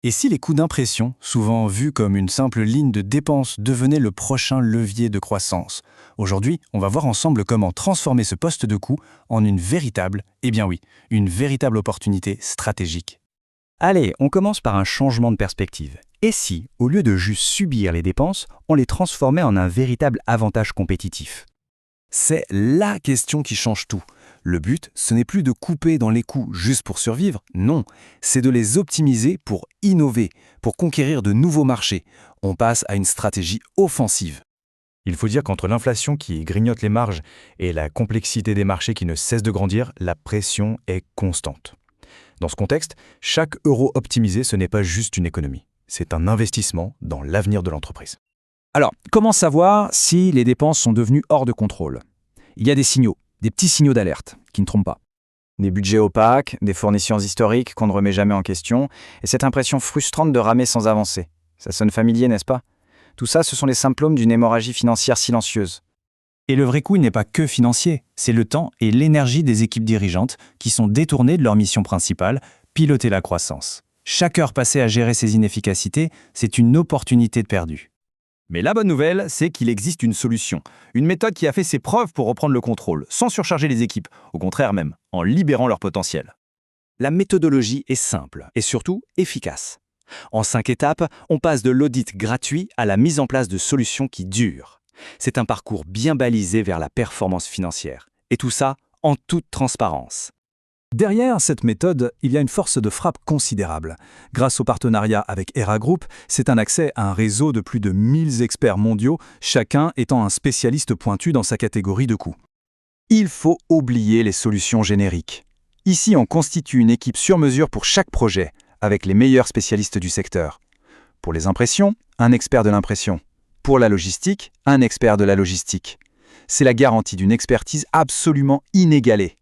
Et si les coûts d'impression, souvent vus comme une simple ligne de dépense, devenaient le prochain levier de croissance? Aujourd'hui, on va voir ensemble comment transformer ce poste de coût en une véritable, eh bien oui, une véritable opportunité stratégique. Allez, on commence par un changement de perspective. Et si, au lieu de juste subir les dépenses, on les transformait en un véritable avantage compétitif? C'est la question qui change tout. Le but, ce n'est plus de couper dans les coûts juste pour survivre, non, c'est de les optimiser pour innover, pour conquérir de nouveaux marchés. On passe à une stratégie offensive. Il faut dire qu'entre l'inflation qui grignote les marges et la complexité des marchés qui ne cesse de grandir, la pression est constante. Dans ce contexte, chaque euro optimisé, ce n'est pas juste une économie, c'est un investissement dans l'avenir de l'entreprise. Alors, comment savoir si les dépenses sont devenues hors de contrôle? Il y a des signaux, des petits signaux d'alerte, qui ne trompent pas. Des budgets opaques, des fournisseurs historiques qu'on ne remet jamais en question, et cette impression frustrante de ramer sans avancer. Ça sonne familier, n'est-ce pas? Tout ça, ce sont les symptômes d'une hémorragie financière silencieuse. Et le vrai coût n'est pas que financier, c'est le temps et l'énergie des équipes dirigeantes qui sont détournées de leur mission principale, piloter la croissance. Chaque heure passée à gérer ces inefficacités, c'est une opportunité de perdue. Mais la bonne nouvelle, c'est qu'il existe une solution. Une méthode qui a fait ses preuves pour reprendre le contrôle, sans surcharger les équipes, au contraire même, en libérant leur potentiel. La méthodologie est simple et surtout efficace. En 5 étapes, on passe de l'audit gratuit à la mise en place de solutions qui durent. C'est un parcours bien balisé vers la performance financière. Et tout ça en toute transparence. Derrière cette méthode, il y a une force de frappe considérable. Grâce au partenariat avec Era Group, c'est un accès à un réseau de plus de 1000 experts mondiaux, chacun étant un spécialiste pointu dans sa catégorie de coûts. Il faut oublier les solutions génériques. Ici, on constitue une équipe sur mesure pour chaque projet, avec les meilleurs spécialistes du secteur. Pour les impressions, un expert de l'impression. Pour la logistique, un expert de la logistique. C'est la garantie d'une expertise absolument inégalée.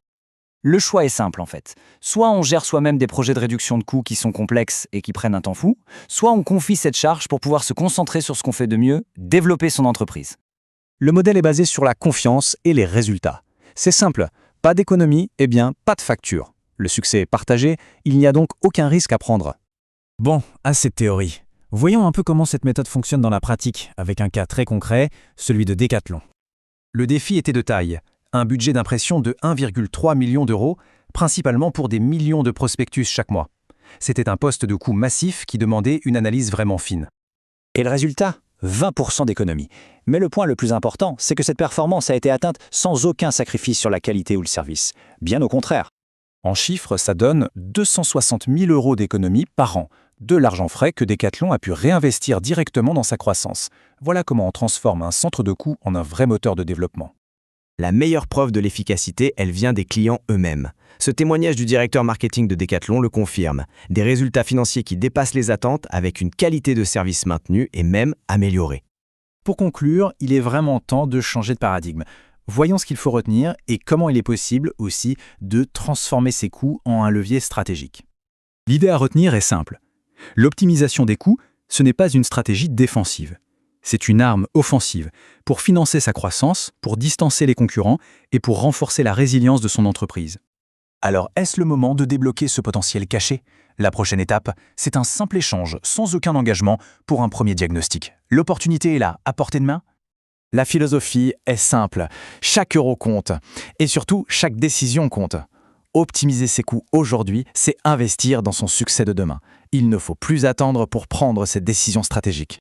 Le choix est simple en fait. Soit on gère soi-même des projets de réduction de coûts qui sont complexes et qui prennent un temps fou, soit on confie cette charge pour pouvoir se concentrer sur ce qu'on fait de mieux, développer son entreprise. Le modèle est basé sur la confiance et les résultats. C'est simple, pas d'économie, eh bien pas de facture. Le succès est partagé, il n'y a donc aucun risque à prendre. Bon, assez de théorie. Voyons un peu comment cette méthode fonctionne dans la pratique, avec un cas très concret, celui de Decathlon. Le défi était de taille. Un budget d'impression de 1,3 million d'euros, principalement pour des millions de prospectus chaque mois. C'était un poste de coût massif qui demandait une analyse vraiment fine. Et le résultat? 20% d'économie. Mais le point le plus important, c'est que cette performance a été atteinte sans aucun sacrifice sur la qualité ou le service. Bien au contraire. En chiffres, ça donne 260 000 euros d'économie par an, de l'argent frais que Decathlon a pu réinvestir directement dans sa croissance. Voilà comment on transforme un centre de coût en un vrai moteur de développement. La meilleure preuve de l'efficacité, elle vient des clients eux-mêmes. Ce témoignage du directeur marketing de Decathlon le confirme. Des résultats financiers qui dépassent les attentes avec une qualité de service maintenue et même améliorée. Pour conclure, il est vraiment temps de changer de paradigme. Voyons ce qu'il faut retenir et comment il est possible aussi de transformer ces coûts en un levier stratégique. L'idée à retenir est simple. L'optimisation des coûts, ce n'est pas une stratégie défensive. C'est une arme offensive pour financer sa croissance, pour distancer les concurrents et pour renforcer la résilience de son entreprise. Alors, est-ce le moment de débloquer ce potentiel caché? La prochaine étape, c'est un simple échange sans aucun engagement pour un premier diagnostic. L'opportunité est là, à portée de main? La philosophie est simple. Chaque euro compte. Et surtout, chaque décision compte. Optimiser ses coûts aujourd'hui, c'est investir dans son succès de demain. Il ne faut plus attendre pour prendre cette décision stratégique.